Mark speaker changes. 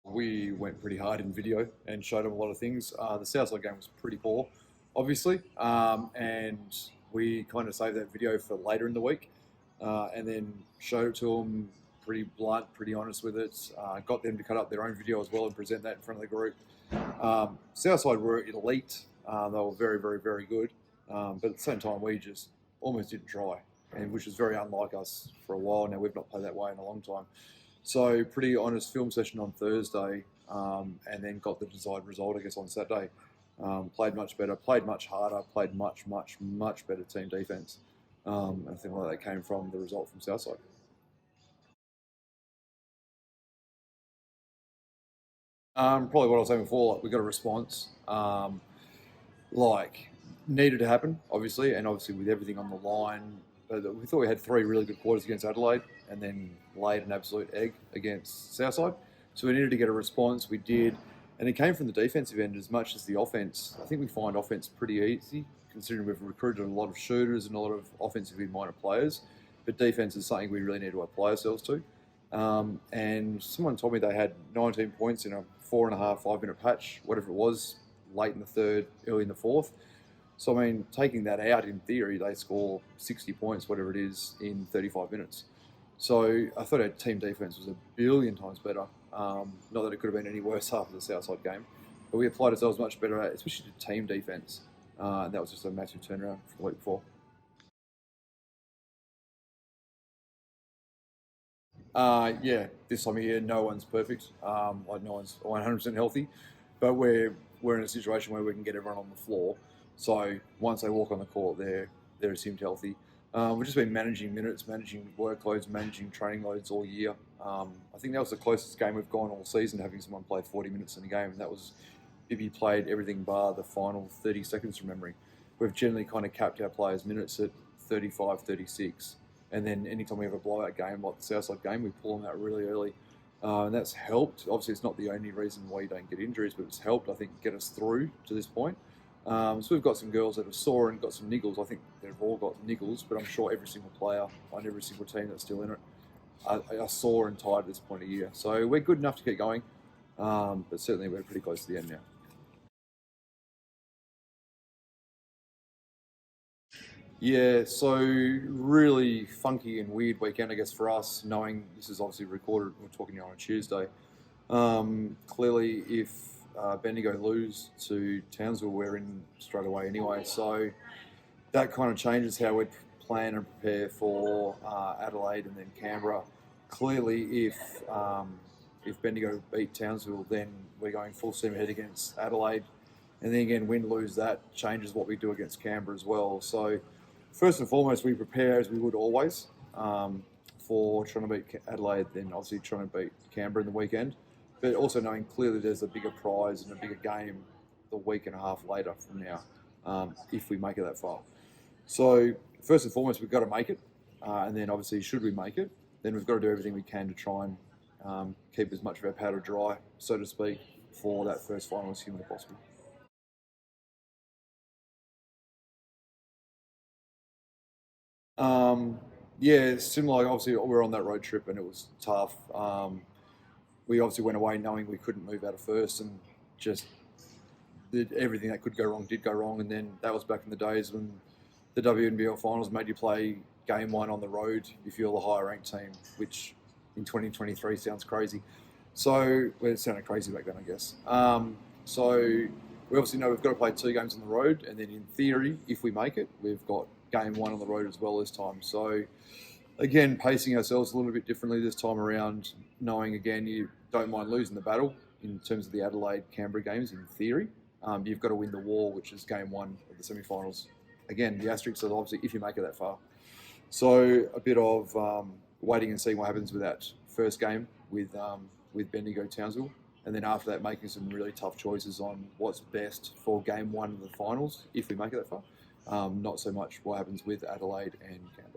Speaker 1: We went pretty hard in video and showed them a lot of things. The Southside game was pretty poor, obviously, and we kind of saved that video for later in the week, and then showed it to them pretty blunt, pretty honest with it. Got them to cut up their own video as well and present that in front of the group. Southside were elite. They were very, very, very good, but at the same time, we just almost didn't try, and which is very unlike us for a while now. We've not played that way in a long time. So pretty honest film session on Thursday, and then got the desired result, I guess, on Saturday. Played much better, played much harder, played much, much, much better team defence. I think a lot of that came from the result from Southside. Probably what I was saying before, like we got a response, like needed to happen, obviously, and obviously with everything on the line. But we thought we had three really good quarters against Adelaide, and then laid an absolute egg against Southside. So we needed to get a response. We did, and it came from the defensive end as much as the offense. I think we find offense pretty easy, considering we've recruited a lot of shooters and a lot of offensively minded players. But defense is something we really need to apply ourselves to. And someone told me they had 19 points in a 4.5, 5 minute patch, whatever it was, late in the third, early in the fourth. So, I mean, taking that out, in theory, they score 60 points, whatever it is, in 35 minutes. So I thought our team defence was a billion times better. Not that it could have been any worse after the Southside game, but we applied ourselves much better at, especially to team defence. And that was just a massive turnaround from the week before. Yeah, this time of year, no one's perfect. Like no one's 100% healthy, but we're in a situation where we can get everyone on the floor. So once they walk on the court, they're assumed healthy. We've just been managing minutes, managing workloads, managing training loads all year. I think that was the closest game we've gone all season, having someone play 40 minutes in a game, and that was Bibby played everything bar the final 30 seconds from memory. We've generally kind of capped our players' minutes at 35, 36. And then anytime we have a blowout game like the Southside game, we pull them out really early. And that's helped. Obviously, it's not the only reason why you don't get injuries, but it's helped, I think, get us through to this point. So we've got some girls that are sore and got some niggles. I think they've all got niggles, but I'm sure every single player on every single team that's still in it are sore and tired at this point of year. So we're good enough to get going, but certainly we're pretty close to the end now. Yeah, so really funky and weird weekend, I guess, for us, knowing this is obviously recorded, we're talking here on a Tuesday. Clearly, if Bendigo lose to Townsville, we're in straight away anyway. So that kind of changes how we plan and prepare for Adelaide and then Canberra. Clearly, if Bendigo beat Townsville, then we're going full steam ahead against Adelaide. And then again, win lose that changes what we do against Canberra as well. So first and foremost, we prepare as we would always for trying to beat Adelaide, then obviously trying to beat Canberra in the weekend. But also knowing clearly there's a bigger prize and a bigger game the week and a half later from now, if we make it that far. So first and foremost, we've got to make it, and then obviously should we make it, then we've got to do everything we can to try and keep as much of our powder dry, so to speak, for that first final as humanly possible. Yeah, similar. Obviously, we were on that road trip and it was tough. We obviously went away knowing we couldn't move out of first, and just everything that could go wrong did go wrong. And then that was back in the days when the WNBL finals made you play game one on the road if you're the higher ranked team, which in 2023 sounds crazy. So well, it sounded crazy back then, I guess. So we obviously know we've got to play two games on the road, and then in theory, if we make it, we've got game one on the road as well this time. So again, pacing ourselves a little bit differently this time around, knowing again you don't mind losing the battle in terms of the Adelaide Canberra games in theory. You've got to win the war, which is game one of the semi-finals. Again, the asterisk is obviously if you make it that far. So a bit of waiting and seeing what happens with that first game with Bendigo Townsville, and then after that making some really tough choices on what's best for game one of the finals if we make it that far. Not so much what happens with Adelaide and Canberra.